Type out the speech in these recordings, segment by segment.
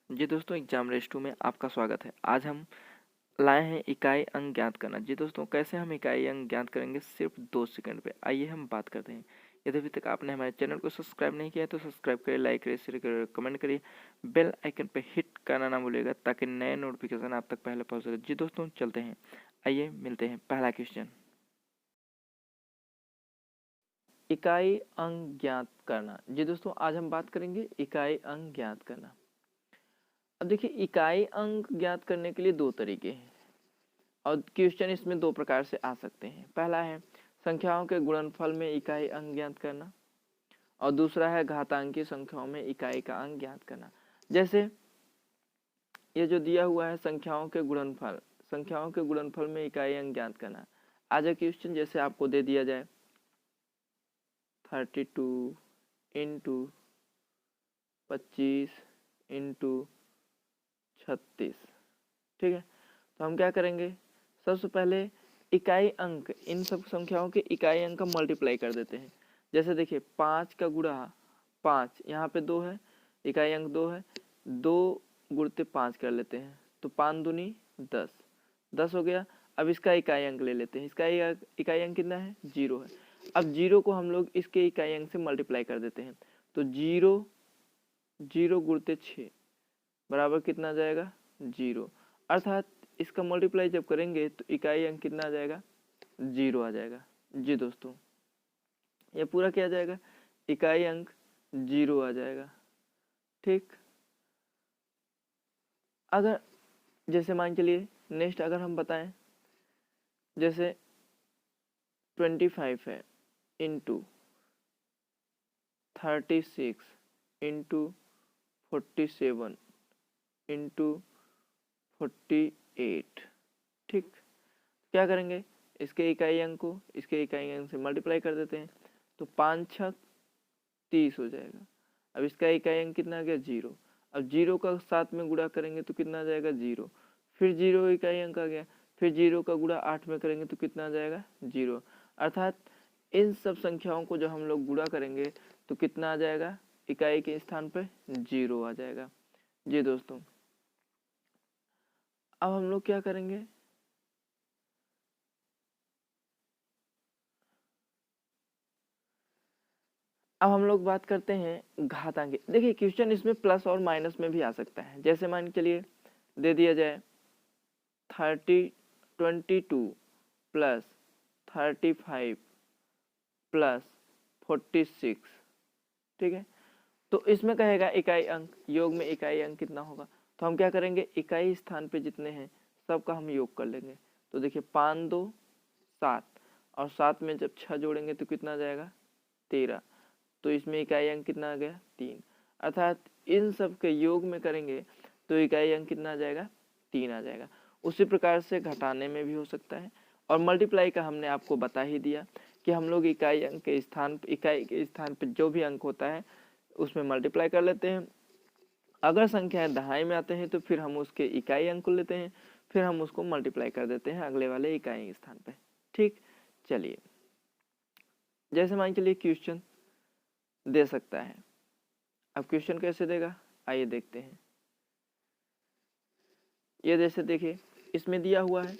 जी दोस्तों, exam race 2 में आपका स्वागत है। आज हम लाए हैं इकाई अंक ज्ञात करना। जी दोस्तों, कैसे हम इकाई अंक ज्ञात करेंगे सिर्फ 2 सेकंड पे। आइए हम बात करते हैं। यदि अभी तक आपने हमारे चैनल को सब्सक्राइब नहीं किया है तो सब्सक्राइब करिए, लाइक करिए, शेयर करिए, कमेंट करिए, बेल आइकन पे हिट करना ना भूलिएगा ताकि नए नोटिफिकेशन आप तक पहले पहुँच सके। जी दोस्तों, चलते हैं। आइए मिलते हैं। पहला क्वेश्चन, इकाई अंक ज्ञात करना। जी दोस्तों, आज हम बात करेंगे इकाई अंक ज्ञात करना। अब देखिए, इकाई अंक ज्ञात करने के लिए दो तरीके हैं और क्वेश्चन इसमें दो प्रकार से आ सकते हैं। पहला है संख्याओं के गुणनफल में इकाई अंक ज्ञात करना और दूसरा है घातांकीय संख्याओं में इकाई का अंक ज्ञात करना। जैसे ये जो दिया हुआ है संख्याओं के गुणनफल में इकाई अंक ज्ञात करना। आज क्वेश्चन जैसे आपको दे दिया जाए 32 इंटू 25 इंटू 36, ठीक है। तो हम क्या करेंगे, सबसे पहले इकाई अंक, इन सब संख्याओं के इकाई अंक का मल्टीप्लाई कर देते हैं। जैसे देखिए 5 का गुणा 5, यहाँ पे 2 है, इकाई अंक 2 है, 2 गुणते 5 कर लेते हैं तो 5 दूनी 10, 10 हो गया। अब इसका इकाई अंक ले लेते हैं। इसका इकाई अंक कितना है, 0 है। अब 0 को हम लोग इसके इकाई अंक से मल्टीप्लाई कर देते हैं तो 0 0 गुणते 6 बराबर कितना आ जाएगा, 0। अर्थात इसका मल्टीप्लाई जब करेंगे तो इकाई अंक कितना आ जाएगा, 0 आ जाएगा। जी दोस्तों, ये पूरा क्या आ जाएगा, इकाई अंक 0 आ जाएगा। ठीक, अगर जैसे मान चलिए नेक्स्ट अगर हम बताएं, जैसे 25 है इंटू 36 इंटू 47 इंटू 48, ठीक। क्या करेंगे, इसके इकाई अंक को इसके इकाई अंक से मल्टीप्लाई कर देते हैं तो 5 छक 30 हो जाएगा। अब इसका इकाई अंक कितना आ गया, 0। अब 0 का 7 में गुणा करेंगे तो कितना आ जाएगा, 0। फिर 0 इकाई अंक आ गया, फिर 0 का गुणा 8 में करेंगे तो कितना आ जाएगा, 0। अर्थात इन सब संख्याओं को जब हम लोग गुणा करेंगे तो कितना आ जाएगा, इकाई के स्थान पर 0 आ जाएगा। जी दोस्तों, अब हम लोग क्या करेंगे, अब हम लोग बात करते हैं घातांकी। देखिए क्वेश्चन इसमें प्लस और माइनस में भी आ सकता है। जैसे मान के चलिए दे दिया जाए 22 प्लस 35 प्लस 46, ठीक है। तो इसमें कहेगा इकाई अंक, योग में इकाई अंक कितना होगा। तो हम क्या करेंगे, इकाई स्थान पे जितने हैं सबका हम योग कर लेंगे। तो देखिए 5 2 7 और 7 में जब 6 जोड़ेंगे तो कितना आ जाएगा, 13। तो इसमें इकाई अंक कितना आ गया, 3। अर्थात इन सब के योग में करेंगे तो इकाई अंक कितना आ जाएगा, 3 आ जाएगा। उसी प्रकार से घटाने में भी हो सकता है और मल्टीप्लाई का हमने आपको बता ही दिया कि हम लोग इकाई के स्थान पे जो भी अंक होता है उसमें मल्टीप्लाई कर लेते हैं। अगर संख्याएं दहाई में आते हैं तो फिर हम उसके इकाई अंक को लेते हैं, फिर हम उसको मल्टीप्लाई कर देते हैं अगले वाले इकाई स्थान पे। ठीक, चलिए जैसे मान चलिए क्वेश्चन दे सकता है। अब क्वेश्चन कैसे देगा, आइए देखते हैं। ये जैसे देखिए इसमें दिया हुआ है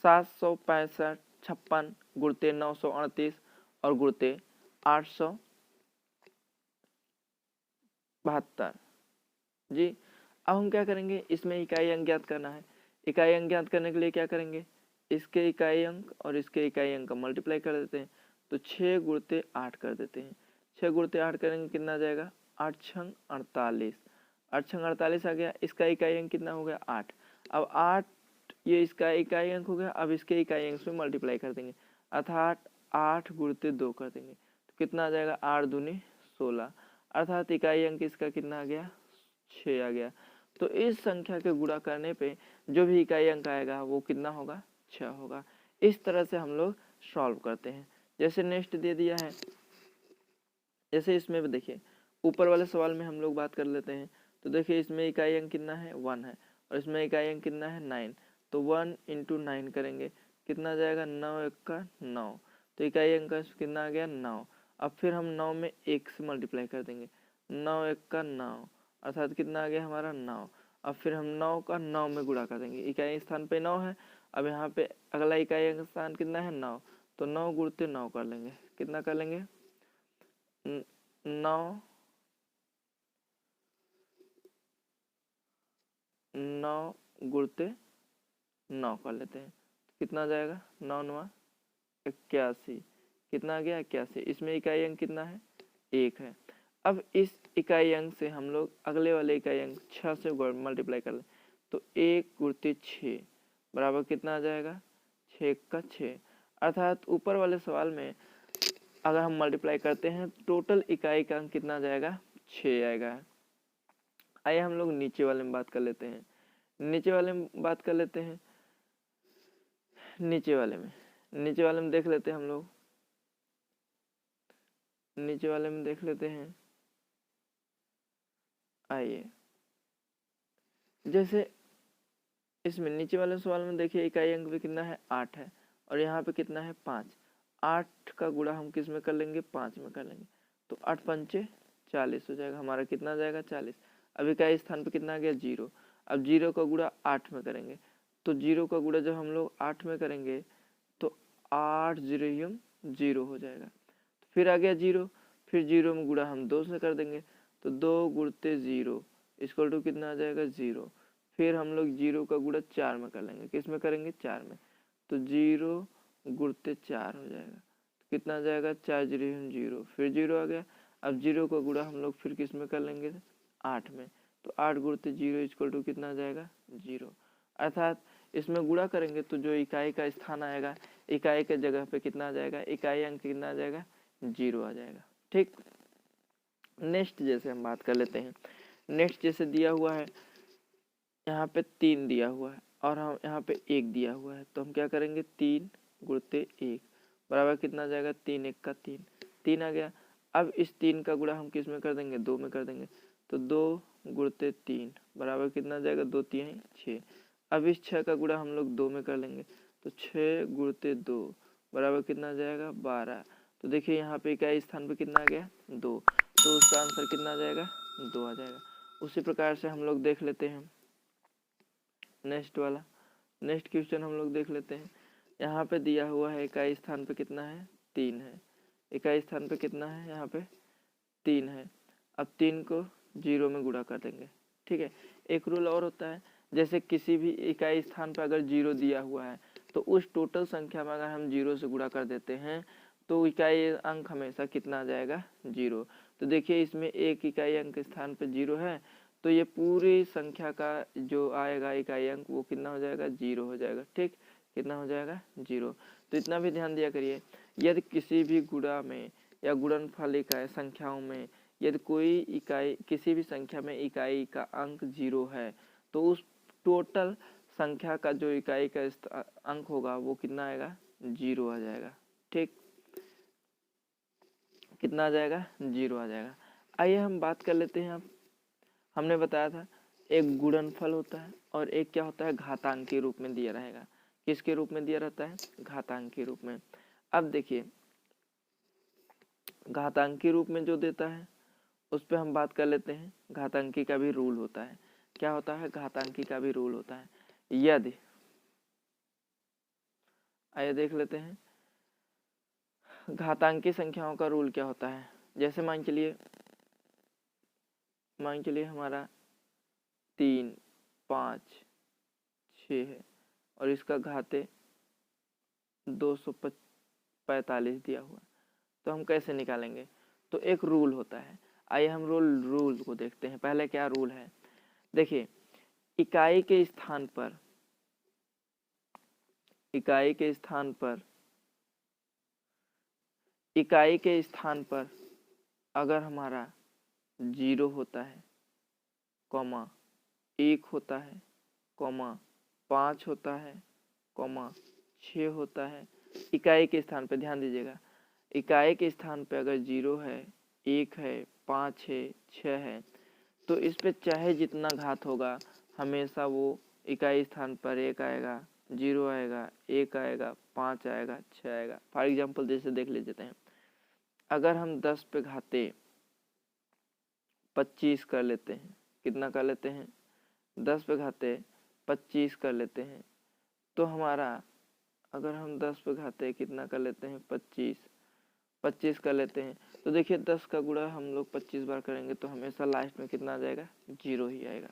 765 56 गुणते 938 और गुणते 872। जी, अब हम क्या करेंगे, इसमें इकाई अंक ज्ञात करना है। इकाई अंक ज्ञात करने के लिए क्या करेंगे, इसके इकाई अंक और इसके इकाई अंक का मल्टीप्लाई कर देते हैं तो 6 गुणते 8 कर देते हैं। 6 गुणते 8 करेंगे कितना आ जाएगा, 8 छंग 48, 8 छंग 48 आ गया। इसका इकाई अंक कितना हो गया, 8। अब 8 ये इसका इकाई अंक हो गया। अब इसके इकाई अंक में मल्टीप्लाई कर देंगे अर्थात 8 गुणते 2 कर देंगे तो कितना आ जाएगा, 8 दूनी 16। अर्थात इकाई अंक इसका कितना आ गया, 6 आ गया। तो इस संख्या के गुणा करने पे जो भी इकाई अंक आएगा वो कितना होगा, 6 होगा। इस तरह से हम लोग सॉल्व करते हैं। जैसे नेक्स्ट दे दिया है, जैसे इसमें देखिए ऊपर वाले सवाल में हम लोग बात कर लेते हैं। तो देखिए इसमें इकाई अंक कितना है, 1 है और इसमें इकाई अंक कितना है, 9। तो 1 इंटू 9 करेंगे कितना आ जाएगा, 9 1 का 9। तो इकाई अंक कितना आ गया, 9। अब फिर हम 9 में 1 से मल्टीप्लाई कर देंगे, 9 1 का 9 अर्थात कितना आ गया हमारा 9। अब फिर हम 9 का 9 में गुणा कर देंगे, इकाई स्थान पे 9 है, अब यहाँ पे अगला इकाई स्थान कितना है 9, तो 9 गुणते 9 कर लेंगे, कितना कर लेंगे 9 गुणते 9 कर लेते हैं, कितना जाएगा 9 9 81, कितना आ गया 81। इसमें इकाई अंक कितना है 1 है। अब इस इकाई अंक से हम लोग अगले वाले इकाई अंक 6 से मल्टीप्लाई कर लें, तो 1 गुणते 6 बराबर कितना आ जाएगा 6 का 6। अर्थात ऊपर वाले सवाल में अगर हम मल्टीप्लाई करते हैं टोटल इकाई का अंक कितना जाएगा 6 आएगा। आइए हम लोग नीचे वाले में बात कर लेते हैं, नीचे वाले में बात कर लेते हैं। नीचे वाले में देख लेते हैं हम लोग, नीचे वाले में देख लेते हैं। आइए जैसे इसमें नीचे वाले सवाल में देखिए इकाई अंक भी कितना है 8 है और यहाँ पे कितना है 5। 8 का गुणा हम किस में कर लेंगे 5 में कर लेंगे, तो 8 पंचे 40 हो जाएगा, हमारा कितना जाएगा 40। अब इकाई स्थान पे कितना आ गया 0। अब 0 का गुणा 8 में करेंगे, तो 0 का गुणा जब हम लोग 8 में करेंगे तो 8 0 0 हो जाएगा। फिर आ गया 0, फिर 0 में गुणा हम 2 से कर देंगे, तो 2 गुणते 0 इक्वल टू कितना आ जाएगा 0। फिर हम लोग 0 का गुणा 4 में कर लेंगे, किस में करेंगे 4 में, तो 0 गुणते 4 हो जाएगा, तो कितना आ जाएगा 4 0 0, फिर 0 आ गया। अब 0 का गुणा हम लोग फिर किस में कर लेंगे 8 में, तो 8 गुणते 0 इक्वल टू कितना आ जाएगा 0। अर्थात इसमें गुणा करेंगे तो जो इकाई का स्थान आएगा इकाई के जगह पे कितना आ जाएगा, इकाई अंक कितना आ जाएगा 0 आ जाएगा। ठीक, नेक्स्ट जैसे हम बात कर लेते हैं। नेक्स्ट जैसे दिया हुआ है यहाँ पे 3 दिया हुआ है और हम यहाँ पे 1 दिया हुआ है, तो हम क्या करेंगे 3 गुणते 1 बराबर कितना आ जाएगा 3 1 का 3, 3 आ गया। अब इस 3 का गुणा हम किस में कर देंगे 2 में कर देंगे, तो 2 गुणते 3 बराबर कितना आ जाएगा 2 3 6। अब इस 6 का गुणा हम लोग 2 में कर लेंगे, तो 6 गुणते 2 बराबर कितना आ जाएगा 12। तो देखिए यहाँ पे इकाई स्थान पे कितना आ गया 2, तो उसका आंसर कितना आ जाएगा 2 आ जाएगा। उसी प्रकार से हम लोग देख लेते हैं नेक्स्ट वाला, नेक्स्ट क्वेश्चन हम लोग देख लेते हैं। यहाँ पे दिया हुआ है इकाई स्थान पे कितना है 3 है, इकाई स्थान पे कितना है यहाँ पे 3 है। अब 3 को 0 में गुणा कर देंगे, ठीक है। एक रूल और होता है, जैसे किसी भी इकाई स्थान पर अगर 0 दिया हुआ है तो उस टोटल संख्या में अगर हम 0 से गुणा कर देते हैं तो इकाई अंक हमेशा कितना आ जाएगा 0। तो देखिए इसमें एक इकाई अंक स्थान पे 0 है, तो ये पूरी संख्या का जो आएगा इकाई अंक वो कितना हो जाएगा 0 हो जाएगा। ठीक, कितना हो जाएगा 0। तो इतना भी ध्यान दिया करिए, यदि किसी भी गुणा में या गुणनफल इकाई संख्याओं में यदि कोई इकाई किसी भी संख्या में इकाई का अंक 0 है तो उस टोटल संख्या का जो इकाई का अंक होगा वो कितना आएगा 0 आ जाएगा। ठीक, कितना आ जाएगा 0 आ जाएगा। आइए हम बात कर लेते हैं। अब हमने बताया था एक गुणनफल होता है और एक क्या होता है घातांक के रूप में दिया रहेगा। किसके रूप में दिया रहता है घातांक के रूप में। अब देखिए घातांक के रूप में जो देता है उस पर हम बात कर लेते हैं। घातांकी का भी रूल होता है, क्या होता है घातांकी का भी रूल होता है। यदि आइए देख लेते हैं घातांकी संख्याओं का रूल क्या होता है। जैसे मान के लिए हमारा 3 5 6 है और इसका घाते 245 दिया हुआ, तो हम कैसे निकालेंगे, तो एक रूल होता है। आइए हम रूल को देखते हैं। पहले क्या रूल है, देखिए इकाई के स्थान पर अगर हमारा 0 होता है, 1 होता है, 5 होता है, 6 होता है, इकाई के स्थान पर ध्यान दीजिएगा, इकाई के स्थान पे अगर 0 है, 1 है, 5 है, 6 है, तो इस पे चाहे जितना घात होगा हमेशा वो इकाई स्थान पर 1 आएगा, 0 आएगा, 1 आएगा, 5 आएगा, 6 आएगा। फॉर एग्जाम्पल जैसे देख लेते हैं, अगर हम 10 पे घाते 25 कर लेते हैं कितना कर लेते हैं, 10 पे घाते 25 कर लेते हैं। तो हमारा अगर हम 10 पे घाते कितना कर लेते हैं, 25 कर लेते हैं। तो देखिए 10 का गुणा हम लोग 25 बार करेंगे तो हमेशा लास्ट में कितना आ जाएगा, 0 ही आएगा।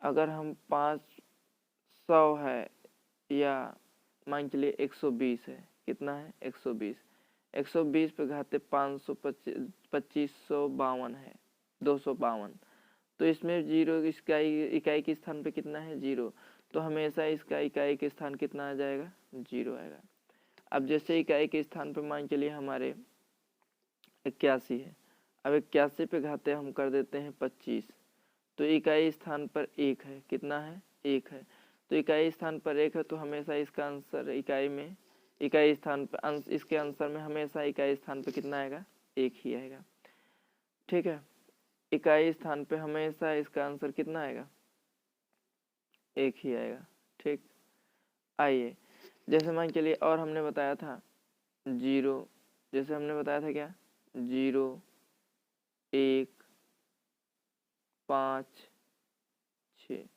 अगर हम 500 है या मान के लिए 120 है, कितना है 120 पे घाते 2552 है 252। तो इसमें 0 इकाई के स्थान पे कितना है, 0। तो हमेशा इसका इकाई के स्थान कितना आ जाएगा, 0 आएगा। अब जैसे इकाई के स्थान पे मान चलिए हमारे 81 है, अब 81 पे घाते हम कर देते हैं 25। तो इकाई स्थान पर 1 है, कितना है, 1 है। तो इकाई स्थान पर 1 है तो हमेशा इसका आंसर इकाई स्थान पर इसके आंसर में हमेशा इकाई स्थान पे कितना आएगा, 1 ही आएगा। ठीक है, इकाई स्थान पे हमेशा इसका आंसर कितना आएगा, 1 ही आएगा। ठीक, आइए जैसे मान चलिए और हमने बताया था 0, जैसे हमने बताया था क्या, 0 1 5 6,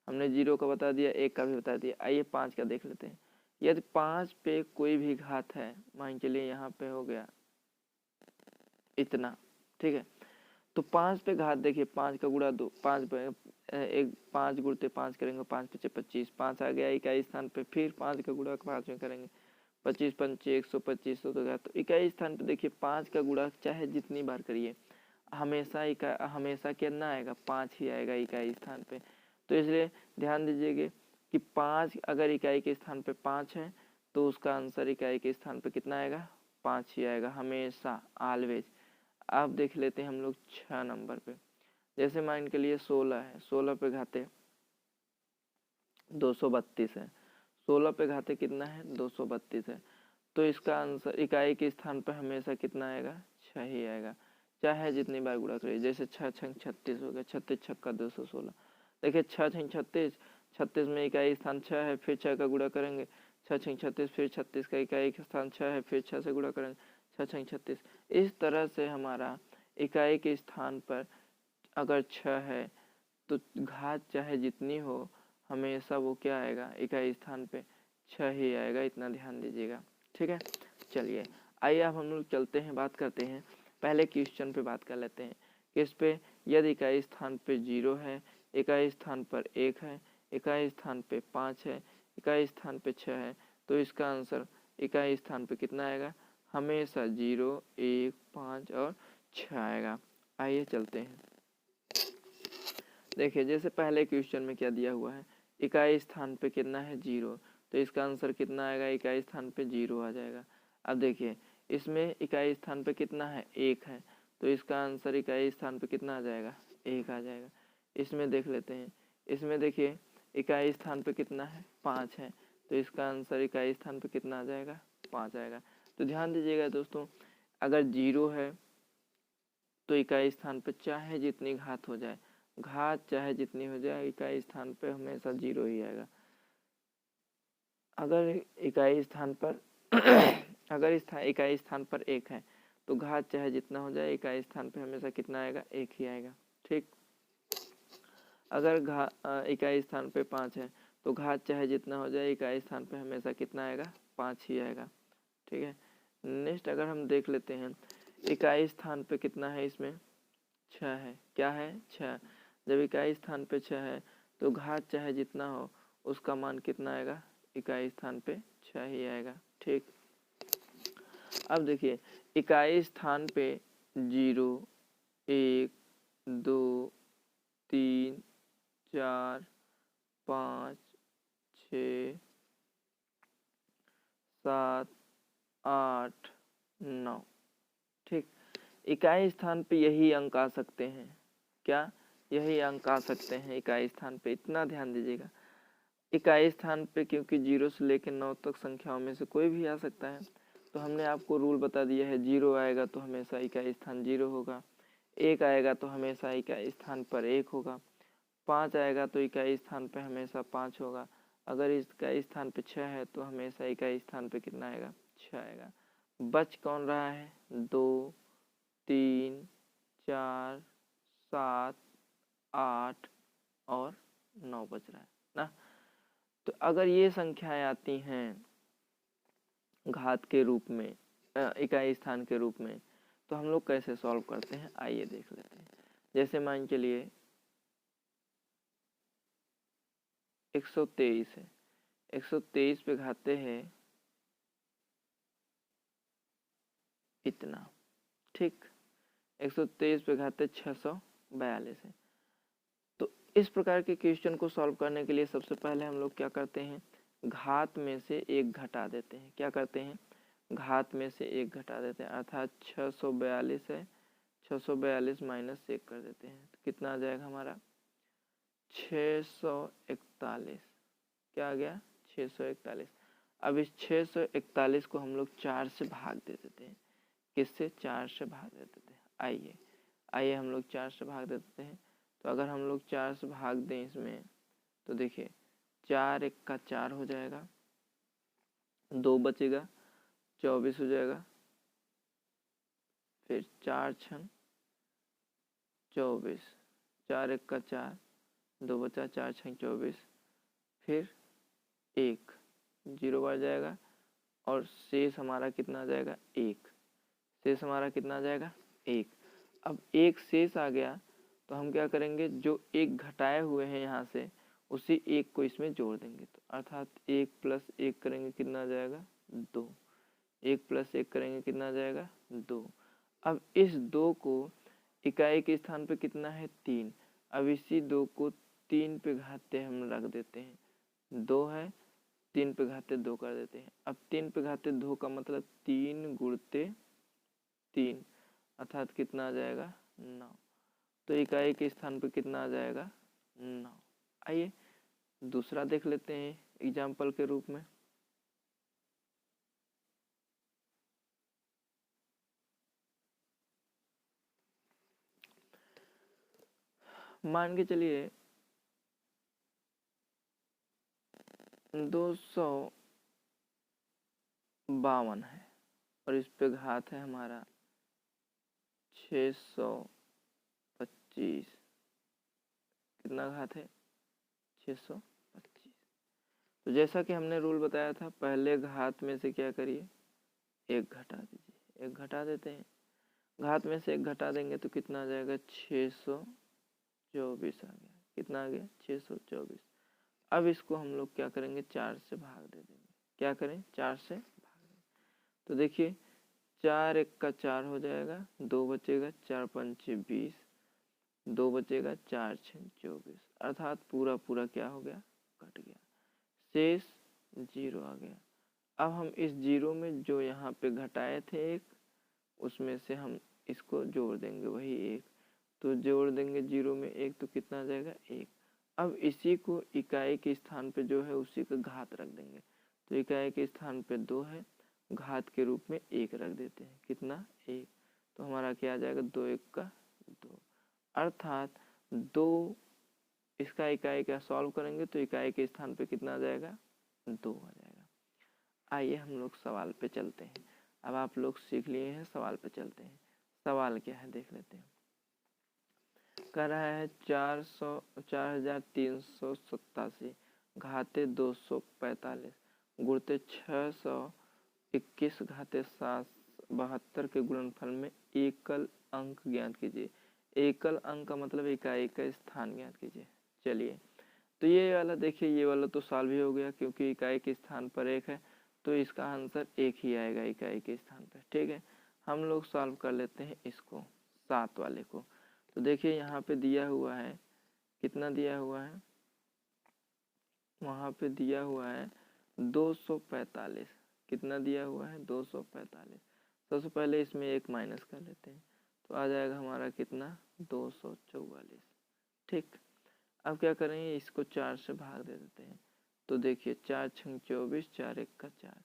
हमने 0 का बता दिया, 1 का भी बता दिया। आइए 5 का देख लेते हैं। यदि 5 पे कोई भी घात है, मान के लिए यहाँ पे हो गया इतना, ठीक है। तो 5 पे घात देखिए, 5 का गुणा 2, 5 पे 5 गुणते 5 करेंगे, 5 पचे 25, 5 आ गया इकाई स्थान पे। फिर 5 का गुणा 5 में करेंगे, 25 पंचे 125 तो इकाई स्थान पे देखिए 5 का गुणा चाहे जितनी बार करिए हमेशा कितना आएगा, 5 ही आएगा इकाई स्थान पे। तो इसलिए ध्यान दीजिएगा कि 5 अगर इकाई के स्थान पे 5 है तो उसका आंसर इकाई के स्थान पे कितना आएगा, 5 ही आएगा हमेशा, ऑलवेज। अब देख लेते हैं हम लोग 6 नंबर पे। जैसे मान के लिए 16 है, 16 पे घाते 232 है, 16 पे घाते कितना है, 232 है। तो इसका आंसर इकाई के स्थान पर हमेशा कितना आएगा, 6 ही आएगा, चाहे जितनी बार गुणा करिए। जैसे 6 छंग 36 हो गया, 36 छक्का 216। देखिए 6 छंग 36, 36 में इकाई स्थान 6 है, फिर 6 का गुणा करेंगे, 6 छंग 36, फिर 36 का इकाई स्थान 6 है, फिर 6 से गुणा करेंगे, 6 छंग 36। इस तरह से हमारा इकाई के स्थान पर अगर 6 है तो घात चाहे जितनी हो हमेशा वो क्या आएगा, इकाई स्थान पे 6 ही आएगा, इतना ध्यान दीजिएगा। ठीक है, चलिए आइए अब हम लोग चलते हैं, बात करते हैं पहले क्वेश्चन पे, बात कर लेते हैं किस पे। यदि इकाई स्थान पे 0 है, इकाई स्थान पर 1 है, इकाई स्थान पे 5 है, इकाई स्थान पे 6 है, तो इसका आंसर इकाई स्थान पे कितना आएगा, हमेशा 0 1 5 और 6 आएगा। आइए चलते हैं, देखिए जैसे पहले क्वेश्चन में क्या दिया हुआ है, इकाई स्थान पे कितना है, 0, तो इसका आंसर कितना आएगा, इकाई स्थान पे 0 आ जाएगा। अब देखिए इसमें इकाई स्थान पे कितना है, 1 है, तो इसका आंसर इकाई स्थान पे कितना आ जाएगा, 1 आ जाएगा। इसमें देख लेते हैं, इसमें देखिए इकाई स्थान पे कितना है, 5 है, तो इसका आंसर इकाई स्थान पे कितना आ जाएगा, 5 आएगा। तो ध्यान दीजिएगा दोस्तों, अगर 0 है तो इकाई स्थान पे चाहे जितनी घात हो जाए, घात चाहे जितनी हो जाए, इकाई स्थान पे हमेशा 0 ही आएगा। अगर इकाई स्थान पर इकाई स्थान पर 1 है तो घात चाहे जितना हो जाए, इकाई स्थान पे हमेशा कितना आएगा, 1 ही आएगा। ठीक, अगर इकाई स्थान पे 5 है तो घात चाहे जितना हो जाए, इकाई स्थान पे हमेशा कितना आएगा, 5 ही आएगा। ठीक है, नेक्स्ट अगर हम देख लेते हैं, इकाई स्थान पे कितना है, इसमें 6 है, क्या है, 6। जब इकाई स्थान पे 6 है तो घात चाहे जितना हो उसका मान कितना आएगा, इकाई स्थान पे 6 ही आएगा। ठीक, अब देखिए इकाई स्थान पे 0 1 2 3 4 5 6 7 8 9। ठीक, इकाई स्थान पे यही अंक आ सकते हैं, क्या, यही अंक आ सकते हैं इकाई स्थान पे, इतना ध्यान दीजिएगा। इकाई स्थान पे क्योंकि 0 से लेकर 9 तक संख्याओं में से कोई भी आ सकता है, तो हमने आपको रूल बता दिया है, 0 आएगा तो हमेशा इकाई स्थान 0 होगा, 1 आएगा तो हमेशा इकाई स्थान पर 1 होगा, 5 आएगा तो इकाई स्थान पे हमेशा 5 होगा, अगर इकाई स्थान पे 6 है तो हमेशा इकाई स्थान पे कितना आएगा, 6 आएगा। बच कौन रहा है, 2 3 4 7 8 और 9 बच रहा है ना। तो अगर ये संख्याएं आती हैं घात के रूप में, इकाई स्थान के रूप में, तो हम लोग कैसे सॉल्व करते हैं आइए देख लेते हैं। जैसे मान के लिए 123 है, 123 पे घाते हैं इतना, ठीक। 123 पे घाते 642 है। तो इस प्रकार के क्वेश्चन को सॉल्व करने के लिए सबसे पहले हम लोग क्या करते हैं, घात में से एक घटा देते हैं। क्या करते हैं, घात में से एक घटा देते हैं, अर्थात 642 है, 642 माइनस 1 कर देते हैं तो कितना आ जाएगा हमारा 641। क्या आ गया 641। अब इस 641 को हम लोग 4 से भाग दे देते हैं। किससे, 4 से भाग दे देते हैं। आइए हम लोग 4 से भाग दे देते हैं। तो अगर हम लोग 4 से भाग दें इसमें तो देखिए 4 1 का 4 हो जाएगा, 2 बचेगा, 24 हो जाएगा, फिर 4 छन 24, 4 1 का 4, 2 बचा, 4 छन 24, फिर 1 0 बढ़ जाएगा और शेष हमारा कितना आ जाएगा 1। शेष हमारा कितना आ जाएगा 1। अब 1 शेष आ गया तो हम क्या करेंगे, जो 1 घटाए हुए हैं यहाँ से उसी 1 को इसमें जोड़ देंगे। तो अर्थात 1 प्लस 1 करेंगे कितना आ जाएगा 2। 1 प्लस 1 करेंगे कितना आ जाएगा 2। अब इस 2 को इकाई के स्थान पे कितना है 3। अब इसी 2 को 3 पे घाते हम रख देते हैं, 2 है 3 पे घाते 2 कर देते हैं। अब 3 पे घाते 2 का मतलब 3 गुणते 3, अर्थात कितना आ जाएगा 9। तो इकाई के स्थान पे कितना आ जाएगा 9। आइए दूसरा देख लेते हैं एग्जाम्पल के रूप में। मान के चलिए 252 है और इस पे घात है हमारा 625। कितना घात है 625। तो जैसा कि हमने रूल बताया था, पहले घात में से क्या करिए एक घटा दीजिए, एक घटा देते हैं। घात में से एक घटा देंगे तो कितना आ जाएगा 624 आ गया। कितना आ गया 624। अब इसको हम लोग क्या करेंगे 4 से भाग दे देंगे। क्या करें 4 से भाग दें। तो देखिए 4 1 का 4 हो जाएगा, 2 बचेगा, 4 5 20, 2 बचेगा, 4 6 24, अर्थात पूरा पूरा क्या हो गया कट गया, शेष 0 आ गया। अब हम इस 0 में जो यहाँ पे घटाए थे एक, उसमें से हम इसको जोड़ देंगे वही 1। तो जोड़ देंगे 0 में 1 तो कितना आ जाएगा 1। अब इसी को इकाई के स्थान पे जो है उसी का घात रख देंगे। तो इकाई के स्थान पे 2 है, घात के रूप में 1 रख देते हैं। कितना 1। तो हमारा क्या आ जाएगा 2 1 का 2, अर्थात 2। इसका इकाई का सॉल्व करेंगे तो इकाई के स्थान पे कितना आ जाएगा 2 आ जाएगा। आइए हम लोग सवाल पे चलते हैं। अब आप लोग सीख लिए हैं, सवाल पे चलते हैं। सवाल क्या है देख लेते हैं। कह रहा है 4387 घाते 245 गुणते 621 घाते 772 के गुणनफल में एकल अंक ज्ञात कीजिए। एकल अंक का मतलब इकाई का स्थान ज्ञात कीजिए। चलिए तो ये वाला देखिए, ये वाला तो सॉल्व ही हो गया क्योंकि इकाई के स्थान पर 1 है तो इसका आंसर 1 ही आएगा इकाई के स्थान पर। ठीक है, हम लोग सॉल्व कर लेते हैं इसको 7 वाले को। तो देखिए यहाँ पे दिया हुआ है, कितना दिया हुआ है, वहाँ पे दिया हुआ है 245। कितना दिया हुआ है 245। सबसे पहले इसमें एक माइनस कर लेते हैं तो आ जाएगा हमारा कितना 244। ठीक, अब क्या करेंगे इसको 4 से भाग दे देते हैं। तो देखिए 4 6 24, 4 1 का 4,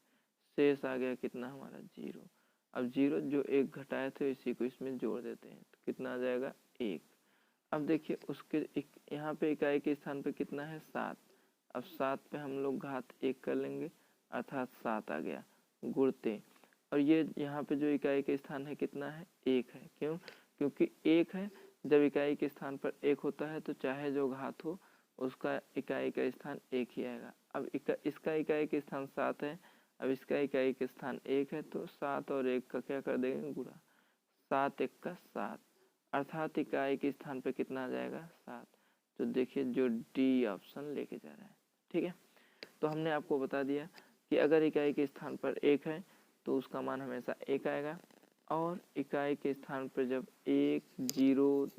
शेष आ गया कितना हमारा 0। अब 0 जो 1 घटाए थे इसी को इसमें जोड़ देते हैं तो कितना आ जाएगा 1। अब देखिए उसके यहाँ पे इकाई के स्थान पे कितना है 7। अब 7 पे हम लोग घात 1 कर लेंगे अर्थात 7 आ गया गुणते, और ये यहाँ पे जो इकाई के स्थान है कितना है 1 है। क्यों, क्योंकि 1 है जब इकाई के स्थान पर 1 होता है तो चाहे जो घात हो उसका इकाई का स्थान 1 ही आएगा। अब इसका इकाई के स्थान 7 है, अब इसका इकाई के स्थान 1 है, तो 7 और 1 का क्या कर देंगे गुणा, 7 1 का 7, अर्थात इकाई के स्थान पे कितना आ जाएगा 7। तो देखिए जो डी ऑप्शन लेके जा रहा है। ठीक है, तो हमने आपको बता दिया कि अगर इकाई के स्थान पर 1 है तो उसका मान हमेशा 1 आएगा, और इकाई के स्थान पर जब 1 0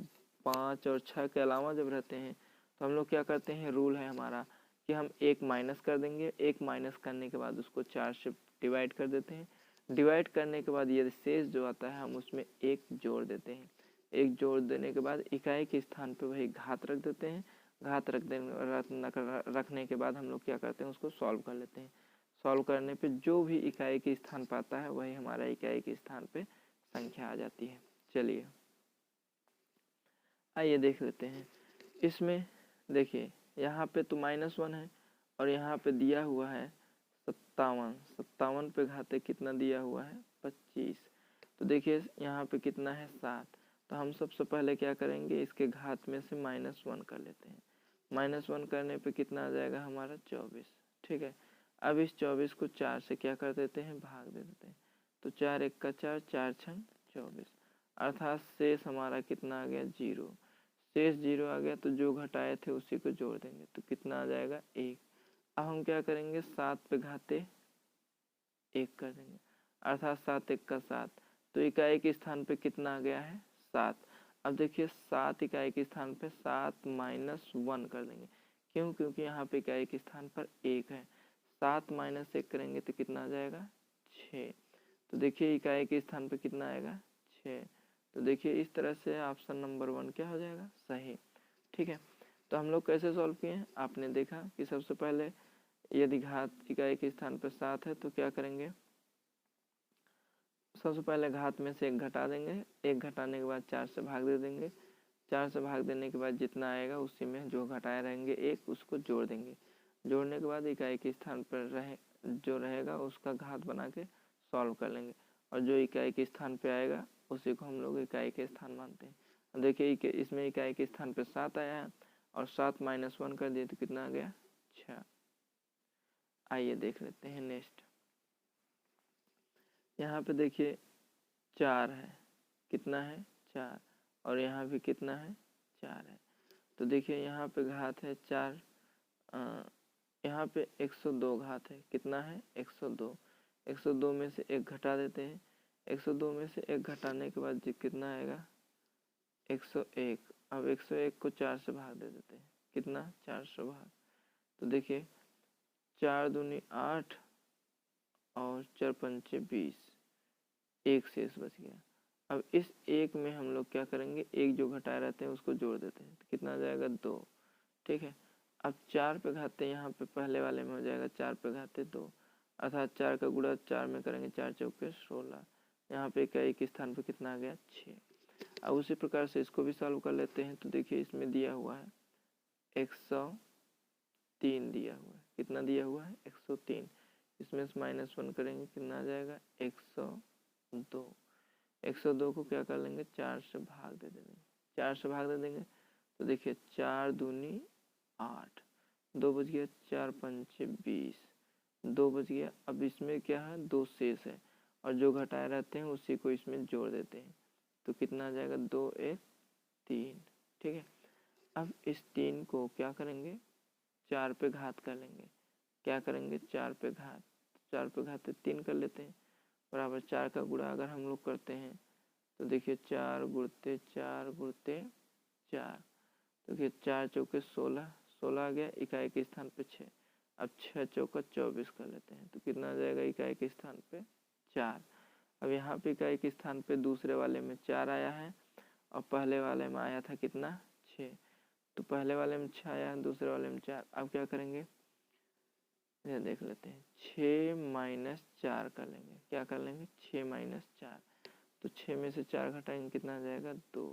5 और 6 के अलावा जब रहते हैं तो हम लोग क्या करते हैं, रूल है हमारा कि हम 1 माइनस कर देंगे, 1 माइनस करने के बाद उसको 4 से डिवाइड कर देते हैं, डिवाइड करने के बाद यदि शेष जो आता है हम उसमें 1 जोड़ देते हैं, 1 जोड़ देने के बाद इकाई के स्थान पे वही घात रख देते हैं, घात रखने के बाद हम लोग क्या करते हैं, उसको सॉल्व कर लेते हैं। सॉल्व करने पे जो भी इकाई के स्थान पाता है वही हमारा इकाई के स्थान पे संख्या आ जाती है। चलिए आइए देख लेते हैं। इसमें देखिए यहाँ पे तो -1 है और यहाँ पे दिया हुआ है 57, 57 पे घाते कितना दिया हुआ है 25। तो देखिए यहाँ पे कितना है 7, तो हम सबसे पहले क्या करेंगे, इसके घात में से -1 कर लेते हैं। -1 करने पे कितना आ जाएगा हमारा 24। ठीक है, अब इस 24 को 4 से क्या कर देते हैं, भाग दे देते हैं, तो 4 1 का 4, 4 6 24, अर्थात शेष हमारा कितना आ गया 0। शेष 0 आ गया तो जो घटाए थे उसी को जोड़ देंगे तो कितना आ जाएगा 1। अब हम क्या करेंगे, 7 पे घाते 1 कर देंगे, अर्थात 7 1 का 7, तो इकाई के स्थान पे कितना आ गया है 7। अब देखिए 7 इकाई के स्थान पे 7 -1 कर देंगे, क्यों, क्योंकि यहाँ पे इकाई के स्थान पर 1 है, 7 -1 करेंगे तो कितना आ जाएगा 6। तो देखिए इकाई के स्थान पे कितना आएगा 6। तो देखिए इस तरह से ऑप्शन नंबर 1 क्या हो जाएगा, सही। ठीक है, तो हम लोग कैसे सॉल्व किए हैं, आपने देखा कि सबसे पहले यदि घात इकाई के स्थान पर 7 है तो क्या करेंगे, सबसे पहले घात में से 1 घटा देंगे, 1 घटाने के बाद 4 से भाग दे देंगे, 4 से भाग देने के बाद जितना आएगा उसी में जो घटाए रहेंगे 1 उसको जोड़ देंगे, जोड़ने के बाद इकाई के स्थान पर जो रहेगा उसका घात बना के सॉल्व कर लेंगे, और जो इकाई के स्थान पे आएगा उसी को हम लोग इकाई के स्थान मानते हैं। देखिए इसमें इकाई के स्थान पे 7 आया है और 7 -1 कर दिए तो कितना आ गया 6। आइए देख लेते हैं नेक्स्ट। यहाँ पे देखिए 4 है, कितना है 4, और यहाँ भी कितना है 4 है, तो देखिए यहाँ पे घात है 4, यहाँ पे 102 घात है, कितना है 102, 102 में से 1 घटा देते हैं, 102 में से 1 घटाने के बाद कितना आएगा 101। अब 101 को 4 से भाग दे देते हैं, कितना 400 भाग, तो देखिए 4 दूनी 8 और 4 पंचे 20, 1 शेष बच गया। अब इस 1 में हम लोग क्या करेंगे, 1 जो घटाए रहते हैं उसको जोड़ देते हैं तो कितना आ जाएगा 2। ठीक है, अब 4 पे घाते यहाँ पे पहले वाले में हो जाएगा 4 पे घाते 2, अर्थात 4 का गुणा 4 में करेंगे, 4 चौके 16, यहाँ पे इकाई के स्थान पे कितना आ गया 6। अब उसी प्रकार से इसको भी सॉल्व कर लेते हैं, तो देखिए इसमें दिया हुआ है 103 दिया हुआ है, कितना दिया हुआ है 103, इसमें से -1 करेंगे कितना आ जाएगा 102, 102 को क्या कर लेंगे 4 से भाग दे देंगे, 4 से भाग दे देंगे तो देखिए 4 दूनी 8, 2 बच गया, 4 पंचे 20, 2 बच गया। अब इसमें क्या है 2 शेष है और जो घटाए रहते हैं उसी को इसमें जोड़ देते हैं तो कितना आ जाएगा 2 1 3। ठीक है, अब इस 3 को क्या करेंगे 4 पे घात कर लेंगे, क्या करेंगे 4 पे घात, 4 पे घात 3 कर लेते हैं, बराबर 4 का गुणा अगर हम लोग करते हैं तो देखिए 4 गुणते 4 गुणते 4, तो देखिए 4 चौके 16, 16 आ गया, इकाई के स्थान पे 6, अब 6 चौका 24 कर लेते हैं तो कितना आ जाएगा इकाई के स्थान पे 4। अब यहाँ पे इकाई के स्थान पे दूसरे वाले में 4 आया है और पहले वाले में आया था कितना 6, तो पहले वाले में 6 आया है, दूसरे वाले में 4। अब क्या करेंगे, ये देख लेते हैं 6 - 4 कर लेंगे, क्या कर लेंगे 6 - 4, तो 6 में से 4 घटाएंगे कितना आ जाएगा 2,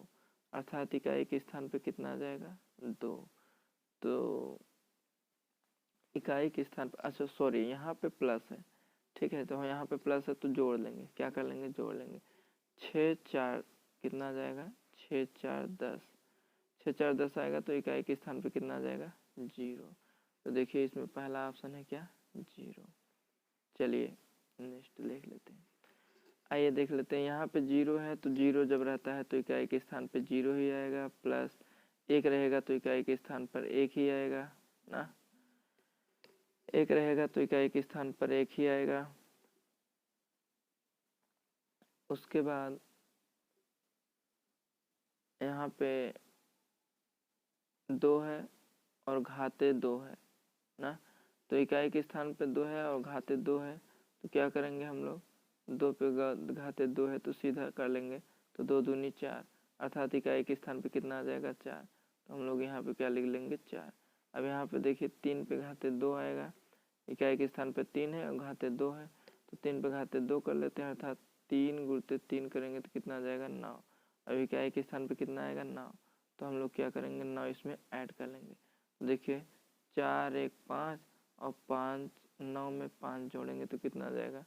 अर्थात इकाई के स्थान पे कितना आ जाएगा 2। तो इकाई के स्थान पर, अच्छा सॉरी यहाँ पे प्लस है, ठीक है, तो यहाँ पे प्लस है तो जोड़ लेंगे, क्या कर लेंगे जोड़ लेंगे, 6 4 कितना आ जाएगा 6 4 10, 6 4 10 आएगा तो इकाई के स्थान पे कितना आ जाएगा 0। तो देखिए इसमें पहला ऑप्शन है क्या 0। चलिए नेक्स्ट देख लेते हैं। आइए देख लेते हैं, यहाँ पे 0 है तो 0 जब रहता है तो इकाई के स्थान पे 0 ही आएगा, प्लस 1 रहेगा तो इकाई के स्थान पर 1 ही आएगा ना, 1 रहेगा तो इकाई के स्थान पर 1 ही आएगा। उसके बाद यहाँ पे 2 है और घाते 2 है ना, तो इकाई के स्थान पे 2 है और घाते 2 है, तो क्या करेंगे हम लोग, 2 पे घाते 2 है तो सीधा कर लेंगे, तो 2 दूनी 4, अर्थात इकाई के स्थान पे कितना आ जाएगा 4, तो हम लोग यहाँ पे क्या लिख लेंगे 4। अब यहाँ पे देखिए 3 पे घाते 2 आएगा, इकाई के स्थान पे 3 है और घाते 2 है, तो 3 पे घाते 2 कर लेते हैं, अर्थात 3 गुणित 3 करेंगे तो कितना आ जाएगा 9। अब इकाई के स्थान पे कितना आएगा 9, तो हम लोग क्या करेंगे 9 इसमें ऐड कर लेंगे। तो देखिए 4 1 5 और 5 9 में 5 जोड़ेंगे तो कितना आ जाएगा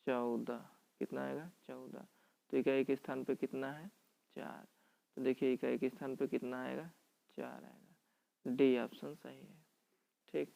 14, कितना आएगा 14। तो इकाई के स्थान पे कितना है 4, तो देखिए इकाई के स्थान पे कितना आएगा 4 आएगा। डी ऑप्शन सही है। ठीक,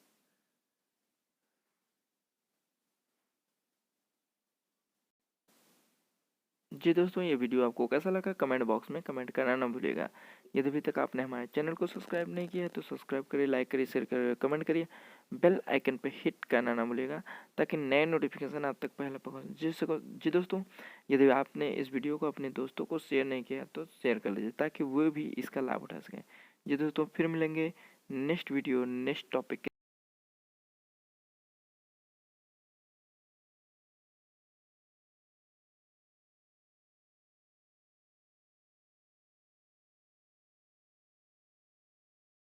जी दोस्तों ये वीडियो आपको कैसा लगा कमेंट बॉक्स में कमेंट करना ना भूलिएगा। यदि अभी तक आपने हमारे चैनल को सब्सक्राइब नहीं किया है तो सब्सक्राइब करिए, लाइक करिए, शेयर करिए, कमेंट करिए, बेल आइकन पे हिट करना ना भूलिएगा ताकि नए नोटिफिकेशन आप तक पहले पहुँचे। जी दोस्तों यदि आपने इस वीडियो को अपने दोस्तों को शेयर नहीं किया तो शेयर कर लीजिए ताकि वो भी इसका लाभ उठा सकें। जी दोस्तों फिर मिलेंगे नेक्स्ट वीडियो नेक्स्ट टॉपिक